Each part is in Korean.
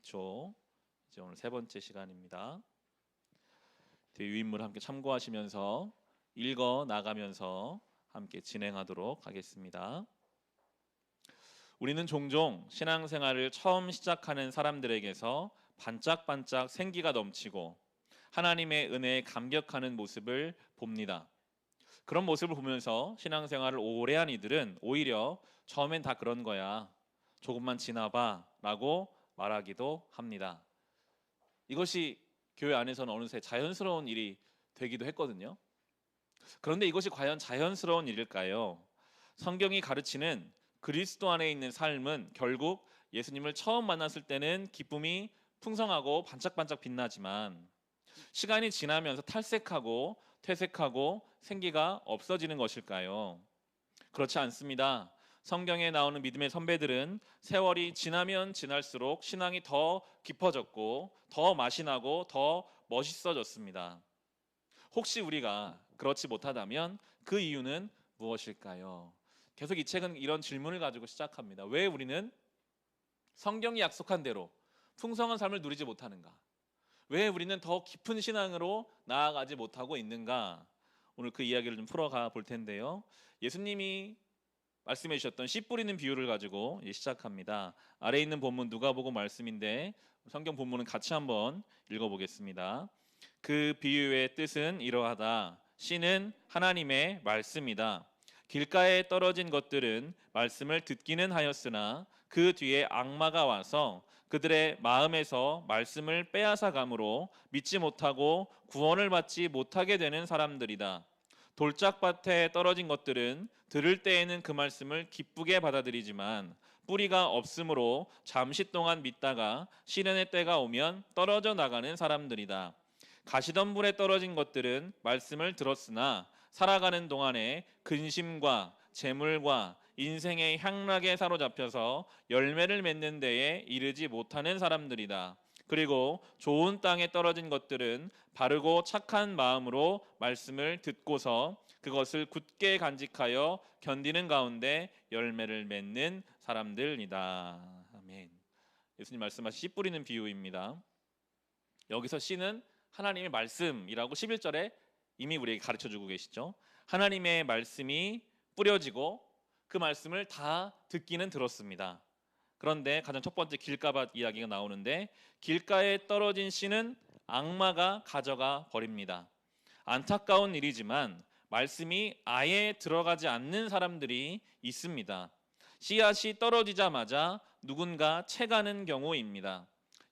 기초 이제 오늘 세 번째 시간입니다. 뒤에 유인물 함께 참고하시면서 읽어 나가면서 함께 진행하도록 하겠습니다. 우리는 종종 신앙생활을 처음 시작하는 사람들에게서 반짝반짝 생기가 넘치고 하나님의 은혜에 감격하는 모습을 봅니다. 그런 모습을 보면서 신앙생활을 오래 한 이들은 오히려 처음엔 다 그런 거야, 조금만 지나봐 라고 말하기도 합니다. 이것이 교회 안에서는 어느새 자연스러운 일이 되기도 했거든요. 그런데 이것이 과연 자연스러운 일일까요? 성경이 가르치는 그리스도 안에 있는 삶은 결국 예수님을 처음 만났을 때는 기쁨이 풍성하고 반짝반짝 빛나지만 시간이 지나면서 탈색하고 퇴색하고 생기가 없어지는 것일까요? 그렇지 않습니다. 성경에 나오는 믿음의 선배들은 세월이 지나면 지날수록 신앙이 더 깊어졌고 더 맛이 나고 더 멋있어졌습니다. 혹시 우리가 그렇지 못하다면 그 이유는 무엇일까요? 계속 이 책은 이런 질문을 가지고 시작합니다. 왜 우리는 성경이 약속한 대로 풍성한 삶을 누리지 못하는가? 왜 우리는 더 깊은 신앙으로 나아가지 못하고 있는가? 오늘 그 이야기를 좀 풀어가 볼 텐데요. 예수님이 말씀해 주셨던 씨 뿌리는 비유를 가지고 시작합니다. 아래에 있는 본문 누가복음 말씀인데 성경 본문은 같이 한번 읽어보겠습니다. 그 비유의 뜻은 이러하다. 씨는 하나님의 말씀이다. 길가에 떨어진 것들은 말씀을 듣기는 하였으나 그 뒤에 악마가 와서 그들의 마음에서 말씀을 빼앗아 감으로 믿지 못하고 구원을 받지 못하게 되는 사람들이다. 돌짝밭에 떨어진 것들은 들을 때에는 그 말씀을 기쁘게 받아들이지만 뿌리가 없으므로 잠시 동안 믿다가 시련의 때가 오면 떨어져 나가는 사람들이다. 가시덤불에 떨어진 것들은 말씀을 들었으나 살아가는 동안에 근심과 재물과 인생의 향락에 사로잡혀서 열매를 맺는 데에 이르지 못하는 사람들이다. 그리고 좋은 땅에 떨어진 것들은 바르고 착한 마음으로 말씀을 듣고서 그것을 굳게 간직하여 견디는 가운데 열매를 맺는 사람들이다. 아멘. 예수님 말씀하신 씨 뿌리는 비유입니다. 여기서 씨는 하나님의 말씀이라고 11절에 이미 우리에게 가르쳐주고 계시죠. 하나님의 말씀이 뿌려지고 그 말씀을 다 듣기는 들었습니다. 그런데 가장 첫 번째 길가밭 이야기가 나오는데 길가에 떨어진 씨는 악마가 가져가 버립니다. 안타까운 일이지만 말씀이 아예 들어가지 않는 사람들이 있습니다. 씨앗이 떨어지자마자 누군가 채가는 경우입니다.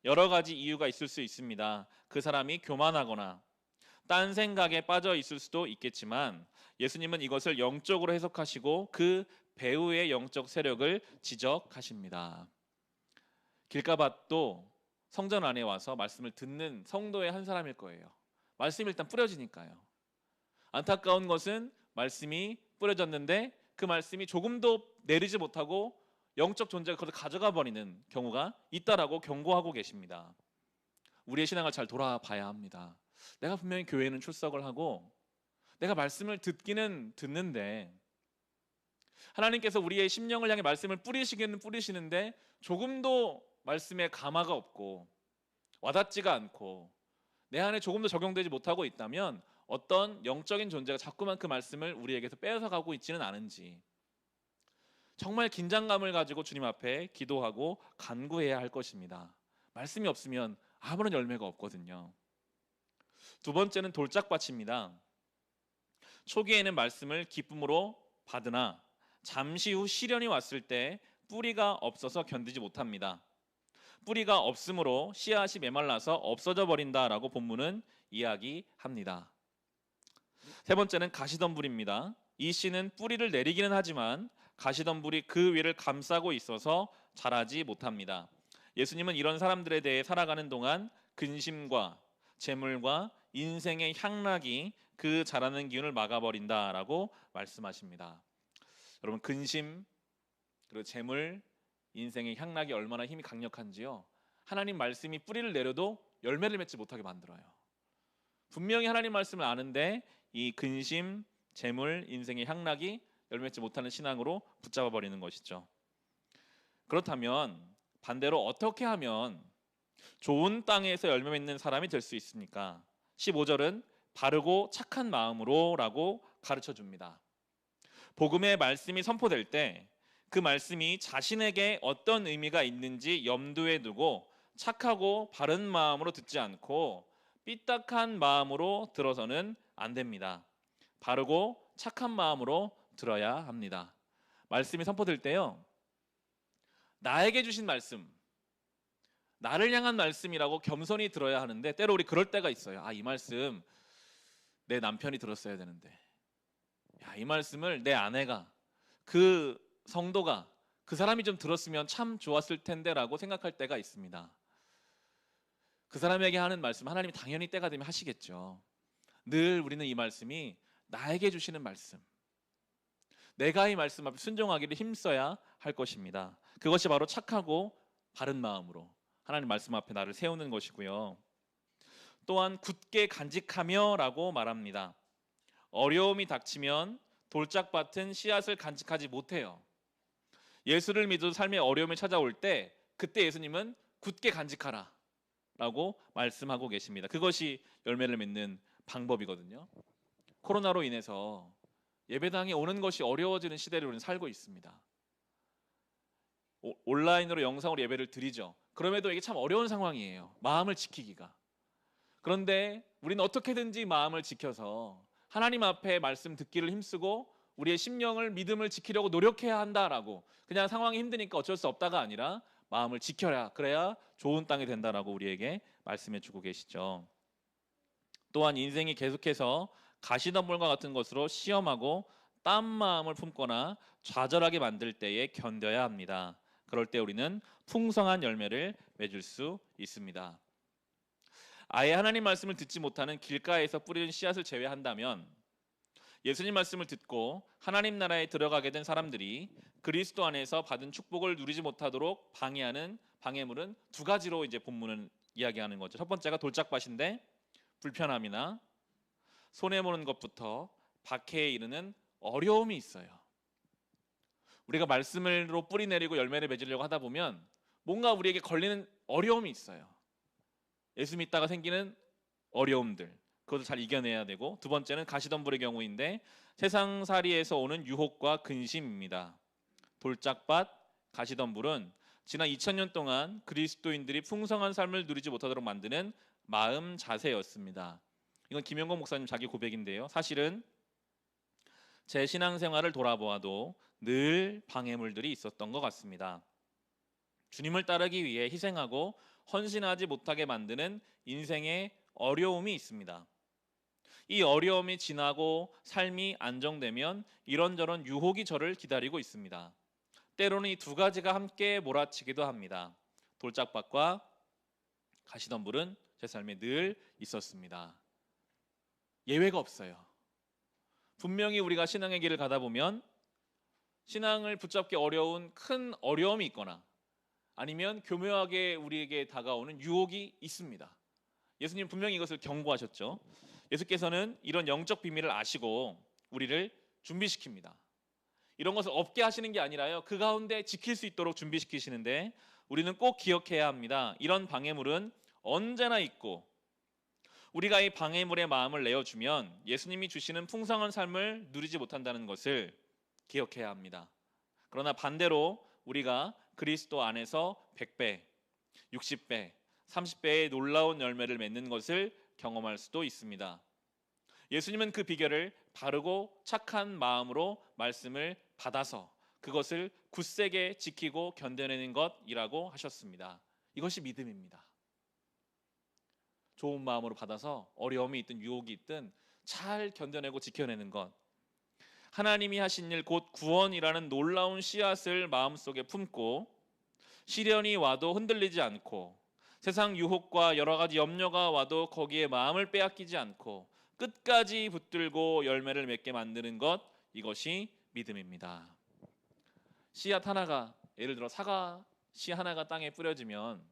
여러 가지 이유가 있을 수 있습니다. 그 사람이 교만하거나 딴 생각에 빠져 있을 수도 있겠지만 예수님은 이것을 영적으로 해석하시고 그 배후의 영적 세력을 지적하십니다. 길가밭도 성전 안에 와서 말씀을 듣는 성도의 한 사람일 거예요. 말씀이 일단 뿌려지니까요. 안타까운 것은 말씀이 뿌려졌는데 그 말씀이 조금도 내리지 못하고 영적 존재가 그걸 가져가 버리는 경우가 있다라고 경고하고 계십니다. 우리의 신앙을 잘 돌아봐야 합니다. 내가 분명히 교회에는 출석을 하고 내가 말씀을 듣기는 듣는데 하나님께서 우리의 심령을 향해 말씀을 뿌리시기는 뿌리시는데 조금도 말씀에 감화가 없고 와닿지가 않고 내 안에 조금도 적용되지 못하고 있다면 어떤 영적인 존재가 자꾸만 그 말씀을 우리에게서 빼앗아가고 있지는 않은지 정말 긴장감을 가지고 주님 앞에 기도하고 간구해야 할 것입니다. 말씀이 없으면 아무런 열매가 없거든요. 두 번째는 돌짝밭입니다. 초기에는 말씀을 기쁨으로 받으나 잠시 후 시련이 왔을 때 뿌리가 없어서 견디지 못합니다. 뿌리가 없으므로 씨앗이 메말라서 없어져 버린다라고 본문은 이야기합니다. 세 번째는 가시덤불입니다. 이 씨는 뿌리를 내리기는 하지만 가시덤불이 그 위를 감싸고 있어서 자라지 못합니다. 예수님은 이런 사람들에 대해 살아가는 동안 근심과 재물과 인생의 향락이 그 자라는 기운을 막아버린다라고 말씀하십니다. 여러분, 근심 그리고 재물, 인생의 향락이 얼마나 힘이 강력한지요. 하나님 말씀이 뿌리를 내려도 열매를 맺지 못하게 만들어요. 분명히 하나님 말씀을 아는데 이 근심, 재물, 인생의 향락이 열매 맺지 못하는 신앙으로 붙잡아 버리는 것이죠. 그렇다면 반대로 어떻게 하면 좋은 땅에서 열매 맺는 사람이 될 수 있습니까? 15절은 바르고 착한 마음으로라고 가르쳐 줍니다. 복음의 말씀이 선포될 때 그 말씀이 자신에게 어떤 의미가 있는지 염두에 두고 착하고 바른 마음으로 듣지 않고 삐딱한 마음으로 들어서는 안 됩니다. 바르고 착한 마음으로 들어야 합니다. 말씀이 선포될 때요, 나에게 주신 말씀, 나를 향한 말씀이라고 겸손히 들어야 하는데, 때로 우리 그럴 때가 있어요. 이 말씀 내 남편이 들었어야 되는데, 이 말씀을 내 아내가, 그 성도가, 그 사람이 좀 들었으면 참 좋았을 텐데라고 생각할 때가 있습니다. 그 사람에게 하는 말씀 하나님이 당연히 때가 되면 하시겠죠. 늘 우리는 이 말씀이 나에게 주시는 말씀, 내가 이 말씀 앞에 순종하기를 힘써야 할 것입니다. 그것이 바로 착하고 바른 마음으로 하나님 말씀 앞에 나를 세우는 것이고요. 또한 굳게 간직하며라고 말합니다. 어려움이 닥치면 돌짝밭은 씨앗을 간직하지 못해요. 예수를 믿어도 삶의 어려움이 찾아올 때 그때 예수님은 굳게 간직하라 라고 말씀하고 계십니다. 그것이 열매를 맺는 방법이거든요. 코로나로 인해서 예배당에 오는 것이 어려워지는 시대를 우리는 살고 있습니다. 온라인으로 영상으로 예배를 드리죠. 그럼에도 이게 참 어려운 상황이에요. 마음을 지키기가. 그런데 우리는 어떻게든지 마음을 지켜서 하나님 앞에 말씀 듣기를 힘쓰고 우리의 심령을, 믿음을 지키려고 노력해야 한다라고, 그냥 상황이 힘드니까 어쩔 수 없다가 아니라 마음을 지켜라, 그래야 좋은 땅이 된다라고 우리에게 말씀해 주고 계시죠. 또한 인생이 계속해서 가시덤불과 같은 것으로 시험하고 땀 마음을 품거나 좌절하게 만들 때에 견뎌야 합니다. 그럴 때 우리는 풍성한 열매를 맺을 수 있습니다. 아예 하나님 말씀을 듣지 못하는 길가에서 뿌리는 씨앗을 제외한다면, 예수님 말씀을 듣고 하나님 나라에 들어가게 된 사람들이 그리스도 안에서 받은 축복을 누리지 못하도록 방해하는 방해물은 두 가지로 이제 본문은 이야기하는 거죠. 첫 번째가 돌짝밭인데, 불편함이나 손해보는 것부터 박해에 이르는 어려움이 있어요. 우리가 말씀으로 뿌리 내리고 열매를 맺으려고 하다 보면 뭔가 우리에게 걸리는 어려움이 있어요. 예수 믿다가 생기는 어려움들, 그것을 잘 이겨내야 되고, 두 번째는 가시덤불의 경우인데 세상살이에서 오는 유혹과 근심입니다. 돌짝밭, 가시덤불은 지난 2000년 동안 그리스도인들이 풍성한 삶을 누리지 못하도록 만드는 마음 자세였습니다. 이건 김영건 목사님 자기 고백인데요. 사실은 제 신앙생활을 돌아보아도 늘 방해물들이 있었던 것 같습니다. 주님을 따르기 위해 희생하고 헌신하지 못하게 만드는 인생의 어려움이 있습니다. 이 어려움이 지나고 삶이 안정되면 이런저런 유혹이 저를 기다리고 있습니다. 때로는 이 두 가지가 함께 몰아치기도 합니다. 돌짝밭과 가시덤불은 제 삶에 늘 있었습니다. 예외가 없어요. 분명히 우리가 신앙의 길을 가다 보면 신앙을 붙잡기 어려운 큰 어려움이 있거나 아니면 교묘하게 우리에게 다가오는 유혹이 있습니다. 예수님 분명히 이것을 경고하셨죠. 예수께서는 이런 영적 비밀을 아시고 우리를 준비시킵니다. 이런 것을 없게 하시는 게 아니라요, 그 가운데 지킬 수 있도록 준비시키시는데, 우리는 꼭 기억해야 합니다. 이런 방해물은 언제나 있고, 우리가 이 방해물의 마음을 내어주면 예수님이 주시는 풍성한 삶을 누리지 못한다는 것을 기억해야 합니다. 그러나 반대로 우리가 그리스도 안에서 100배, 60배, 30배의 놀라운 열매를 맺는 것을 경험할 수도 있습니다. 예수님은 그 비결을 바르고 착한 마음으로 말씀을 받아서 그것을 굳세게 지키고 견뎌내는 것이라고 하셨습니다. 이것이 믿음입니다. 좋은 마음으로 받아서 어려움이 있든 유혹이 있든 잘 견뎌내고 지켜내는 것, 하나님이 하신 일 곧 구원이라는 놀라운 씨앗을 마음속에 품고 시련이 와도 흔들리지 않고 세상 유혹과 여러 가지 염려가 와도 거기에 마음을 빼앗기지 않고 끝까지 붙들고 열매를 맺게 만드는 것, 이것이 믿음입니다. 씨앗 하나가, 예를 들어 사과 씨 하나가 땅에 뿌려지면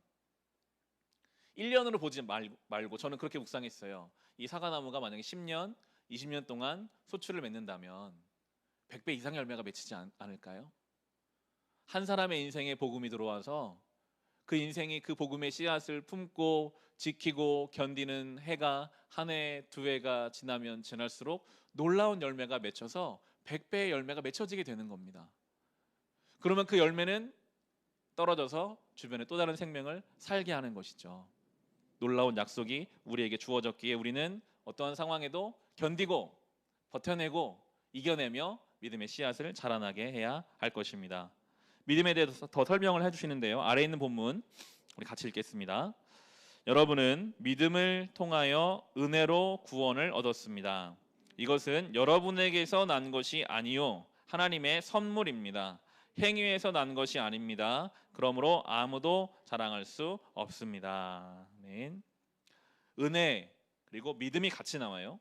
1년으로 보지 말고 저는 그렇게 묵상했어요. 이 사과나무가 만약에 10년, 20년 동안 소출을 맺는다면 100배 이상 열매가 맺히지 않을까요? 한 사람의 인생에 복음이 들어와서 그 인생이 그 복음의 씨앗을 품고 지키고 견디는 해가 한 해, 두 해가 지나면 지날수록 놀라운 열매가 맺혀서 100배의 열매가 맺혀지게 되는 겁니다. 그러면 그 열매는 떨어져서 주변에 또 다른 생명을 살게 하는 것이죠. 놀라운 약속이 우리에게 주어졌기에 우리는 어떠한 상황에도 견디고 버텨내고 이겨내며 믿음의 씨앗을 자라나게 해야 할 것입니다. 믿음에 대해서 더 설명을 해주시는데요. 아래에 있는 본문 우리 같이 읽겠습니다. 여러분은 믿음을 통하여 은혜로 구원을 얻었습니다. 이것은 여러분에게서 난 것이 아니요 하나님의 선물입니다. 행위에서 난 것이 아닙니다. 그러므로 아무도 자랑할 수 없습니다. 아멘. 은혜 그리고 믿음이 같이 나와요.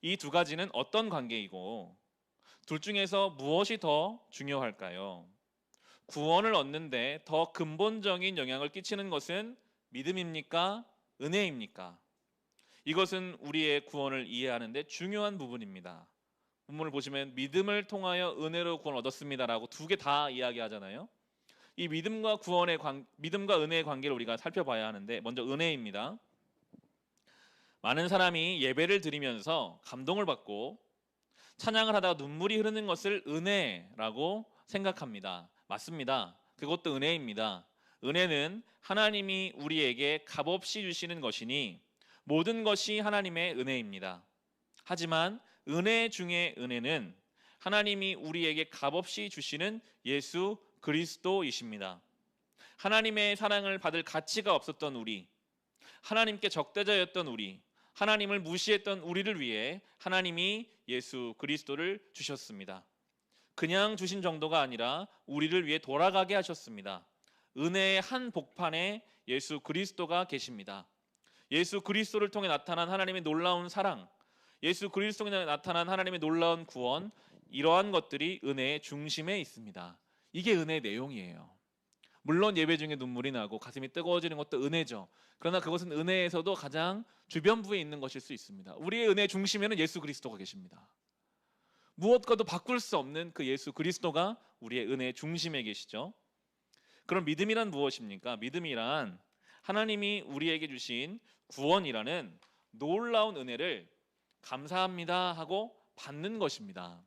이 두 가지는 어떤 관계이고 둘 중에서 무엇이 더 중요할까요? 구원을 얻는데 더 근본적인 영향을 끼치는 것은 믿음입니까? 은혜입니까? 이것은 우리의 구원을 이해하는데 중요한 부분입니다. 본문을 보시면 믿음을 통하여 은혜로 구원 얻었습니다라고 두 개 다 이야기하잖아요. 이 믿음과 은혜의 관계를 우리가 살펴봐야 하는데 먼저 은혜입니다. 많은 사람이 예배를 드리면서 감동을 받고 찬양을 하다가 눈물이 흐르는 것을 은혜라고 생각합니다. 맞습니다. 그것도 은혜입니다. 은혜는 하나님이 우리에게 값없이 주시는 것이니 모든 것이 하나님의 은혜입니다. 하지만 은혜 중에 은혜는 하나님이 우리에게 값없이 주시는 예수 그리스도이십니다. 하나님의 사랑을 받을 가치가 없었던 우리, 하나님께 적대자였던 우리, 하나님을 무시했던 우리를 위해 하나님이 예수 그리스도를 주셨습니다. 그냥 주신 정도가 아니라 우리를 위해 돌아가게 하셨습니다. 은혜의 한 복판에 예수 그리스도가 계십니다. 예수 그리스도를 통해 나타난 하나님의 놀라운 사랑, 예수 그리스도에 나타난 하나님의 놀라운 구원, 이러한 것들이 은혜의 중심에 있습니다. 이게 은혜의 내용이에요. 물론 예배 중에 눈물이 나고 가슴이 뜨거워지는 것도 은혜죠. 그러나 그것은 은혜에서도 가장 주변부에 있는 것일 수 있습니다. 우리의 은혜의 중심에는 예수 그리스도가 계십니다. 무엇과도 바꿀 수 없는 그 예수 그리스도가 우리의 은혜의 중심에 계시죠. 그럼 믿음이란 무엇입니까? 믿음이란 하나님이 우리에게 주신 구원이라는 놀라운 은혜를 감사합니다 하고 받는 것입니다.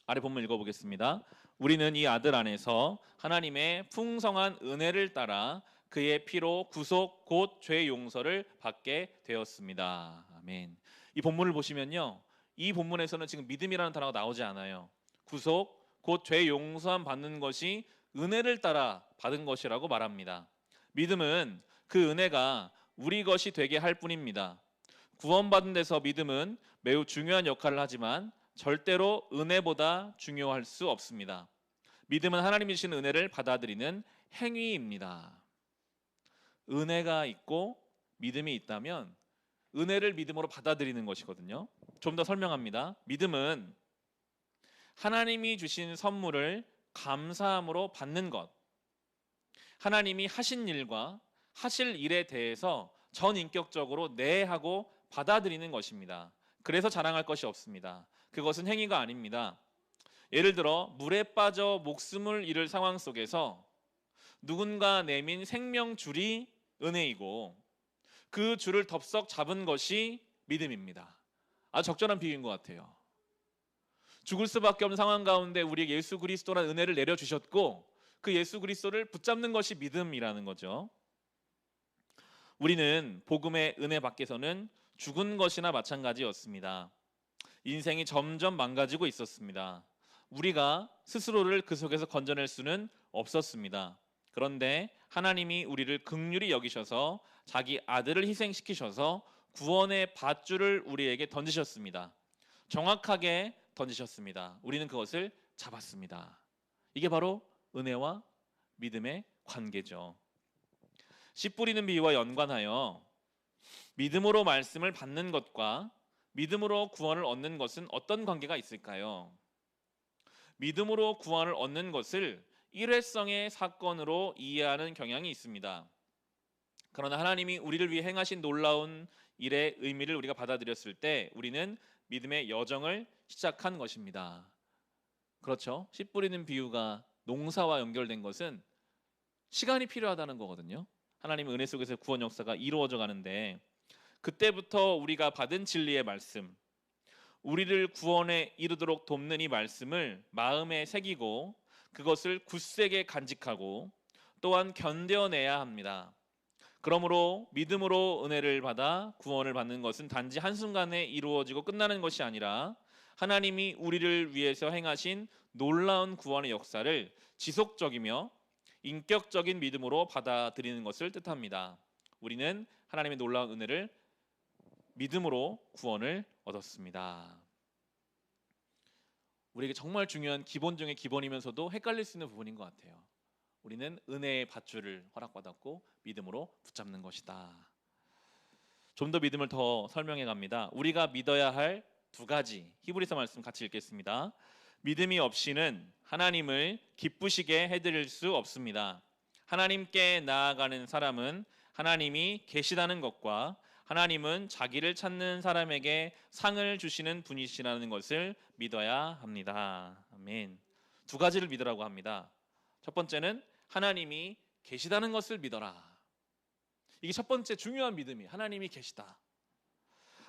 아래 본문 읽어보겠습니다. 우리는 이 아들 안에서 하나님의 풍성한 은혜를 따라 그의 피로 구속 곧 죄 용서를 받게 되었습니다. 아멘. 이 본문을 보시면요, 이 본문에서는 지금 믿음이라는 단어가 나오지 않아요. 구속 곧 죄 용서함 받는 것이 은혜를 따라 받은 것이라고 말합니다. 믿음은 그 은혜가 우리 것이 되게 할 뿐입니다. 구원받은 데서 믿음은 매우 중요한 역할을 하지만 절대로 은혜보다 중요할 수 없습니다. 믿음은 하나님이 주신 은혜를 받아들이는 행위입니다. 은혜가 있고 믿음이 있다면 은혜를 믿음으로 받아들이는 것이거든요. 좀 더 설명합니다. 믿음은 하나님이 주신 선물을 감사함으로 받는 것, 하나님이 하신 일과 하실 일에 대해서 전인격적으로 네 하고 받아들이는 것입니다. 그래서 자랑할 것이 없습니다. 그것은 행위가 아닙니다. 예를 들어 물에 빠져 목숨을 잃을 상황 속에서 누군가 내민 생명줄이 은혜이고 그 줄을 덥석 잡은 것이 믿음입니다. 아주 적절한 비유인 것 같아요. 죽을 수밖에 없는 상황 가운데 우리에게 예수 그리스도라는 은혜를 내려주셨고 그 예수 그리스도를 붙잡는 것이 믿음이라는 거죠. 우리는 복음의 은혜 밖에서는 죽은 것이나 마찬가지였습니다. 인생이 점점 망가지고 있었습니다. 우리가 스스로를 그 속에서 건져낼 수는 없었습니다. 그런데 하나님이 우리를 긍휼히 여기셔서 자기 아들을 희생시키셔서 구원의 밧줄을 우리에게 던지셨습니다. 정확하게 던지셨습니다. 우리는 그것을 잡았습니다. 이게 바로 은혜와 믿음의 관계죠. 씨 뿌리는 비유와 연관하여 믿음으로 말씀을 받는 것과 믿음으로 구원을 얻는 것은 어떤 관계가 있을까요? 믿음으로 구원을 얻는 것을 일회성의 사건으로 이해하는 경향이 있습니다. 그러나 하나님이 우리를 위해 행하신 놀라운 일의 의미를 우리가 받아들였을 때 우리는 믿음의 여정을 시작한 것입니다. 그렇죠? 씨 뿌리는 비유가 농사와 연결된 것은 시간이 필요하다는 거거든요. 하나님의 은혜 속에서 구원 역사가 이루어져 가는데, 그때부터 우리가 받은 진리의 말씀, 우리를 구원에 이르도록 돕는 이 말씀을 마음에 새기고 그것을 굳세게 간직하고 또한 견뎌내야 합니다. 그러므로 믿음으로 은혜를 받아 구원을 받는 것은 단지 한순간에 이루어지고 끝나는 것이 아니라 하나님이 우리를 위해서 행하신 놀라운 구원의 역사를 지속적이며 인격적인 믿음으로 받아들이는 것을 뜻합니다. 우리는 하나님의 놀라운 은혜를 믿음으로 구원을 얻었습니다. 우리에게 정말 중요한 기본 중의 기본이면서도 헷갈릴 수 있는 부분인 것 같아요. 우리는 은혜의 밧줄을 허락받았고 믿음으로 붙잡는 것이다. 좀 더 믿음을 더 설명해 갑니다. 우리가 믿어야 할 두 가지 히브리서 말씀 같이 읽겠습니다. 믿음이 없이는 하나님을 기쁘시게 해드릴 수 없습니다. 하나님께 나아가는 사람은 하나님이 계시다는 것과 하나님은 자기를 찾는 사람에게 상을 주시는 분이시라는 것을 믿어야 합니다. 아멘. 두 가지를 믿으라고 합니다. 첫 번째는 하나님이 계시다는 것을 믿어라. 이게 첫 번째 중요한 믿음이 하나님이 계시다.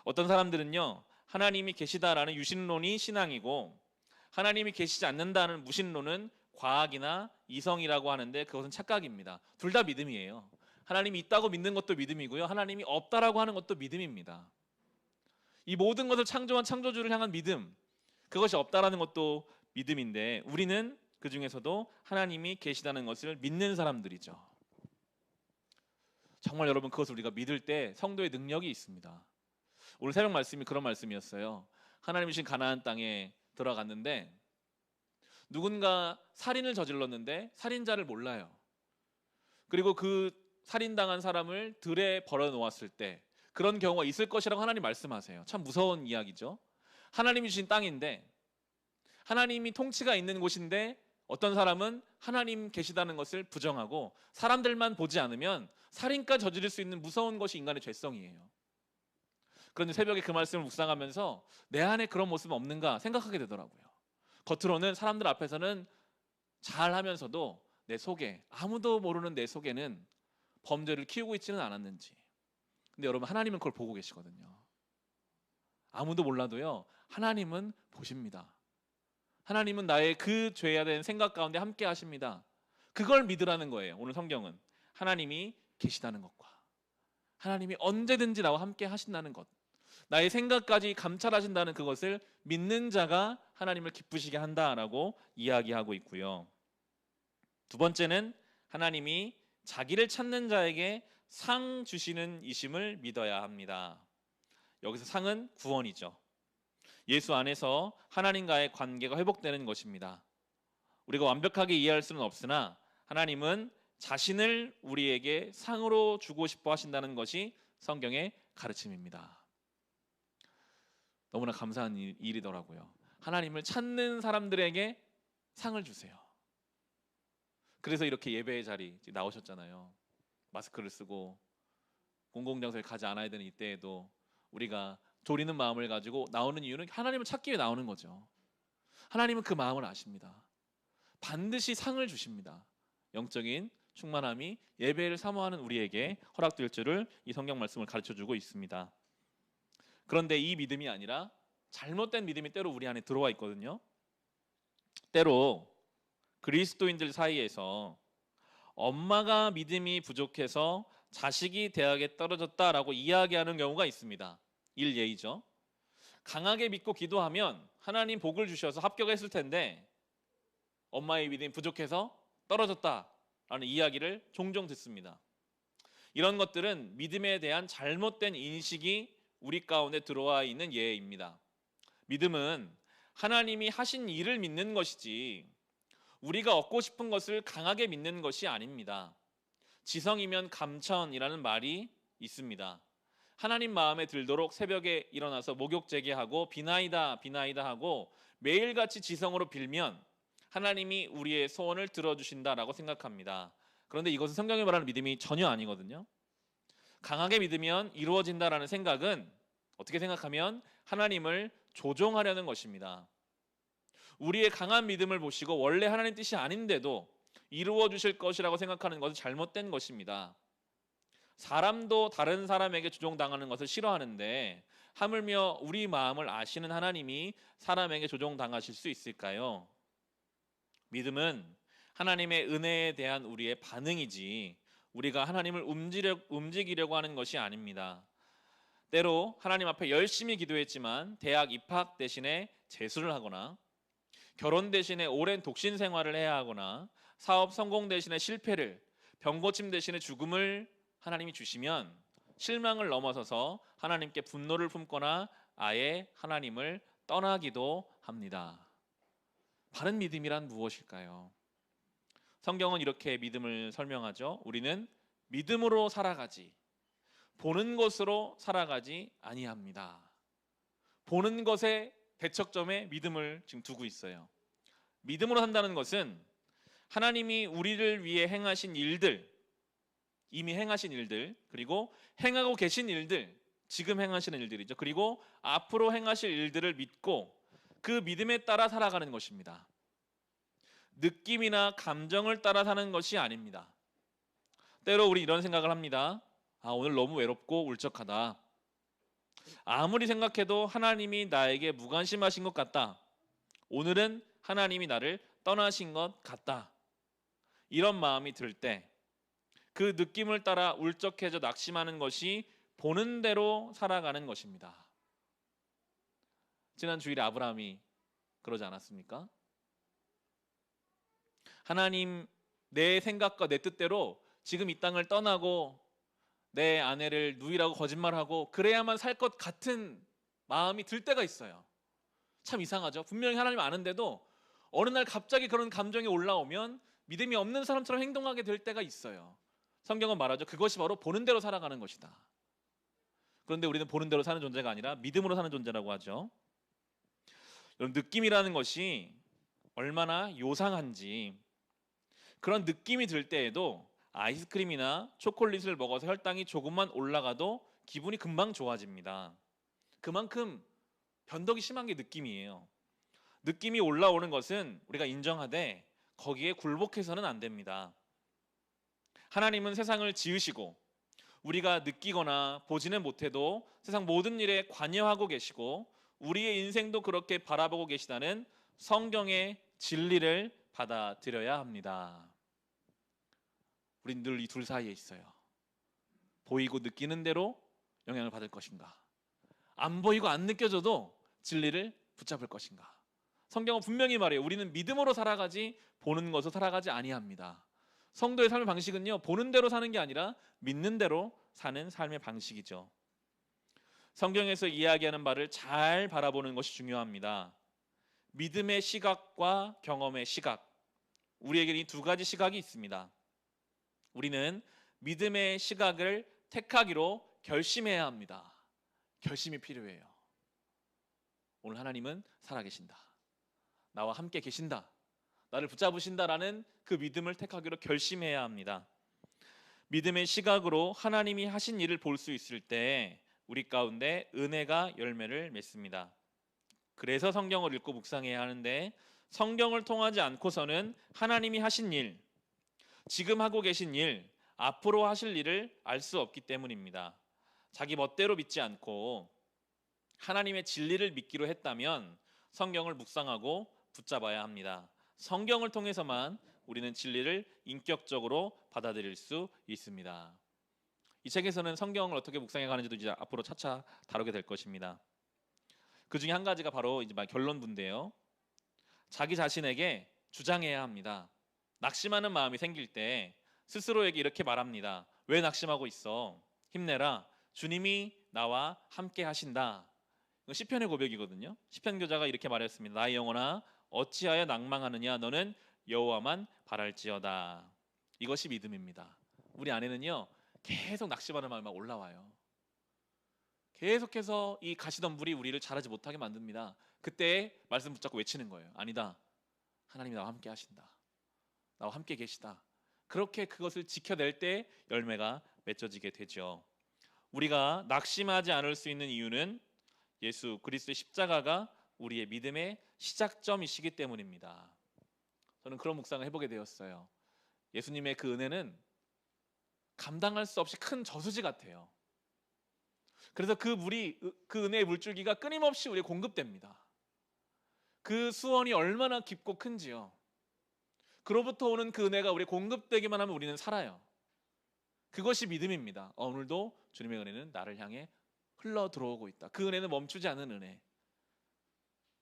어떤 사람들은요, 하나님이 계시다라는 유신론이 신앙이고 하나님이 계시지 않는다는 무신론은 과학이나 이성이라고 하는데 그것은 착각입니다. 둘 다 믿음이에요. 하나님이 있다고 믿는 것도 믿음이고요, 하나님이 없다라고 하는 것도 믿음입니다. 이 모든 것을 창조한 창조주를 향한 믿음, 그것이 없다라는 것도 믿음인데 우리는 그 중에서도 하나님이 계시다는 것을 믿는 사람들이죠. 정말 여러분, 그것을 우리가 믿을 때 성도의 능력이 있습니다. 오늘 새벽 말씀이 그런 말씀이었어요. 하나님이 주신 가나안 땅에 들어갔는데 누군가 살인을 저질렀는데 살인자를 몰라요. 그리고 그 살인당한 사람을 들에 벌어놓았을 때 그런 경우가 있을 것이라고 하나님 말씀하세요. 참 무서운 이야기죠. 하나님이 주신 땅인데, 하나님이 통치가 있는 곳인데 어떤 사람은 하나님 계시다는 것을 부정하고 사람들만 보지 않으면 살인까지 저지를 수 있는 무서운 것이 인간의 죄성이에요. 그런데 새벽에 그 말씀을 묵상하면서 내 안에 그런 모습은 없는가 생각하게 되더라고요. 겉으로는 사람들 앞에서는 잘하면서도 내 속에, 아무도 모르는 내 속에는 범죄를 키우고 있지는 않았는지. 근데 여러분, 하나님은 그걸 보고 계시거든요. 아무도 몰라도요, 하나님은 보십니다. 하나님은 나의 그 죄에 대한 생각 가운데 함께 하십니다. 그걸 믿으라는 거예요. 오늘 성경은 하나님이 계시다는 것과 하나님이 언제든지 나와 함께 하신다는 것, 나의 생각까지 감찰하신다는 그것을 믿는 자가 하나님을 기쁘시게 한다라고 이야기하고 있고요. 두 번째는 하나님이 자기를 찾는 자에게 상 주시는 이심을 믿어야 합니다. 여기서 상은 구원이죠. 예수 안에서 하나님과의 관계가 회복되는 것입니다. 우리가 완벽하게 이해할 수는 없으나 하나님은 자신을 우리에게 상으로 주고 싶어 하신다는 것이 성경의 가르침입니다. 너무나 감사한 일이더라고요. 하나님을 찾는 사람들에게 상을 주세요. 그래서 이렇게 예배의 자리 나오셨잖아요. 마스크를 쓰고 공공장소에 가지 않아야 되는 이때에도 우리가 졸이는 마음을 가지고 나오는 이유는 하나님을 찾기 위해 나오는 거죠. 하나님은 그 마음을 아십니다. 반드시 상을 주십니다. 영적인 충만함이 예배를 사모하는 우리에게 허락될 줄을 이 성경 말씀을 가르쳐주고 있습니다. 그런데 이 믿음이 아니라 잘못된 믿음이 때로 우리 안에 들어와 있거든요. 때로 그리스도인들 사이에서 엄마가 믿음이 부족해서 자식이 대학에 떨어졌다라고 이야기하는 경우가 있습니다. 일예이죠. 강하게 믿고 기도하면 하나님 복을 주셔서 합격했을 텐데 엄마의 믿음이 부족해서 떨어졌다라는 이야기를 종종 듣습니다. 이런 것들은 믿음에 대한 잘못된 인식이 우리 가운데 들어와 있는 예입니다. 믿음은 하나님이 하신 일을 믿는 것이지 우리가 얻고 싶은 것을 강하게 믿는 것이 아닙니다. 지성이면 감천이라는 말이 있습니다. 하나님 마음에 들도록 새벽에 일어나서 목욕 재개하고 비나이다 비나이다 하고 매일같이 지성으로 빌면 하나님이 우리의 소원을 들어주신다라고 생각합니다. 그런데 이것은 성경이 말하는 믿음이 전혀 아니거든요. 강하게 믿으면 이루어진다라는 생각은 어떻게 생각하면 하나님을 조종하려는 것입니다. 우리의 강한 믿음을 보시고 원래 하나님 뜻이 아닌데도 이루어 주실 것이라고 생각하는 것은 잘못된 것입니다. 사람도 다른 사람에게 조종당하는 것을 싫어하는데 하물며 우리 마음을 아시는 하나님이 사람에게 조종당하실 수 있을까요? 믿음은 하나님의 은혜에 대한 우리의 반응이지 우리가 하나님을 움직이려고 하는 것이 아닙니다. 때로 하나님 앞에 열심히 기도했지만 대학 입학 대신에 재수를 하거나 결혼 대신에 오랜 독신 생활을 해야 하거나 사업 성공 대신에 실패를, 병고침 대신에 죽음을 하나님이 주시면 실망을 넘어서서 하나님께 분노를 품거나 아예 하나님을 떠나기도 합니다. 바른 믿음이란 무엇일까요? 성경은 이렇게 믿음을 설명하죠. 우리는 믿음으로 살아가지 보는 것으로 살아가지 아니합니다. 보는 것에 대척점에 믿음을 지금 두고 있어요. 믿음으로 산다는 것은 하나님이 우리를 위해 행하신 일들, 이미 행하신 일들, 그리고 행하고 계신 일들, 지금 행하시는 일들이죠. 그리고 앞으로 행하실 일들을 믿고 그 믿음에 따라 살아가는 것입니다. 느낌이나 감정을 따라 사는 것이 아닙니다. 때로 우리 이런 생각을 합니다. 오늘 너무 외롭고 울적하다. 아무리 생각해도 하나님이 나에게 무관심하신 것 같다. 오늘은 하나님이 나를 떠나신 것 같다. 이런 마음이 들 때 그 느낌을 따라 울적해져 낙심하는 것이 보는 대로 살아가는 것입니다. 지난 주일에 아브라함이 그러지 않았습니까? 하나님, 내 생각과 내 뜻대로 지금 이 땅을 떠나고 내 아내를 누이라고 거짓말하고 그래야만 살 것 같은 마음이 들 때가 있어요. 참 이상하죠. 분명히 하나님 아는데도 어느 날 갑자기 그런 감정이 올라오면 믿음이 없는 사람처럼 행동하게 될 때가 있어요. 성경은 말하죠. 그것이 바로 보는 대로 살아가는 것이다. 그런데 우리는 보는 대로 사는 존재가 아니라 믿음으로 사는 존재라고 하죠. 여러분, 느낌이라는 것이 얼마나 요상한지, 그런 느낌이 들 때에도 아이스크림이나 초콜릿을 먹어서 혈당이 조금만 올라가도 기분이 금방 좋아집니다. 그만큼 변덕이 심한 게 느낌이에요. 느낌이 올라오는 것은 우리가 인정하되 거기에 굴복해서는 안 됩니다. 하나님은 세상을 지으시고 우리가 느끼거나 보지는 못해도 세상 모든 일에 관여하고 계시고 우리의 인생도 그렇게 바라보고 계시다는 성경의 진리를 받아들여야 합니다. 우린 늘 이 둘 사이에 있어요. 보이고 느끼는 대로 영향을 받을 것인가, 안 보이고 안 느껴져도 진리를 붙잡을 것인가. 성경은 분명히 말해요. 우리는 믿음으로 살아가지 보는 것으로 살아가지 아니합니다. 성도의 삶의 방식은요, 보는 대로 사는 게 아니라 믿는 대로 사는 삶의 방식이죠. 성경에서 이야기하는 바를 잘 바라보는 것이 중요합니다. 믿음의 시각과 경험의 시각, 우리에게는 이 두 가지 시각이 있습니다. 우리는 믿음의 시각을 택하기로 결심해야 합니다. 결심이 필요해요. 오늘 하나님은 살아계신다, 나와 함께 계신다, 나를 붙잡으신다라는 그 믿음을 택하기로 결심해야 합니다. 믿음의 시각으로 하나님이 하신 일을 볼 수 있을 때 우리 가운데 은혜가 열매를 맺습니다. 그래서 성경을 읽고 묵상해야 하는데, 성경을 통하지 않고서는 하나님이 하신 일, 지금 하고 계신 일, 앞으로 하실 일을 알 수 없기 때문입니다. 자기 멋대로 믿지 않고 하나님의 진리를 믿기로 했다면 성경을 묵상하고 붙잡아야 합니다. 성경을 통해서만 우리는 진리를 인격적으로 받아들일 수 있습니다. 이 책에서는 성경을 어떻게 묵상해 가는지도 이제 앞으로 차차 다루게 될 것입니다. 그 중에 한 가지가 바로 이제 결론부인데요. 자기 자신에게 주장해야 합니다. 낙심하는 마음이 생길 때 스스로에게 이렇게 말합니다. 왜 낙심하고 있어? 힘내라. 주님이 나와 함께 하신다. 이거 시편의 고백이거든요. 시편 교자가 이렇게 말했습니다. 나의 영혼아 어찌하여 낭망하느냐, 너는 여호와만 바랄지어다. 이것이 믿음입니다. 우리 안에는요, 계속 낙심하는 마음이 막 올라와요. 계속해서 이 가시덤불이 우리를 자라지 못하게 만듭니다. 그때 말씀 붙잡고 외치는 거예요. 아니다, 하나님이 나와 함께 하신다, 나와 함께 계시다. 그렇게 그것을 지켜낼 때 열매가 맺어지게 되죠. 우리가 낙심하지 않을 수 있는 이유는 예수 그리스도의 십자가가 우리의 믿음의 시작점이시기 때문입니다. 저는 그런 묵상을 해보게 되었어요. 예수님의 그 은혜는 감당할 수 없이 큰 저수지 같아요. 그래서 그 은혜의 물줄기가 끊임없이 우리에 공급됩니다. 그 수원이 얼마나 깊고 큰지요. 그로부터 오는 그 은혜가 우리에 공급되기만 하면 우리는 살아요. 그것이 믿음입니다. 오늘도 주님의 은혜는 나를 향해 흘러 들어오고 있다. 그 은혜는 멈추지 않는 은혜,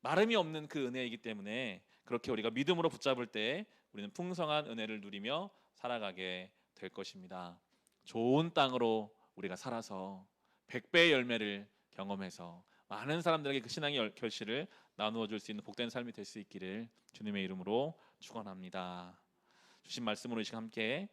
마름이 없는 그 은혜이기 때문에 그렇게 우리가 믿음으로 붙잡을 때 우리는 풍성한 은혜를 누리며 살아가게 될 것입니다. 좋은 땅으로 우리가 살아서 100배의 열매를 경험해서 많은 사람들에게 그 신앙의 결실을 나누어 줄 수 있는 복된 삶이 될 수 있기를 주님의 이름으로 축원합니다. 주신 말씀으로 이 시간 함께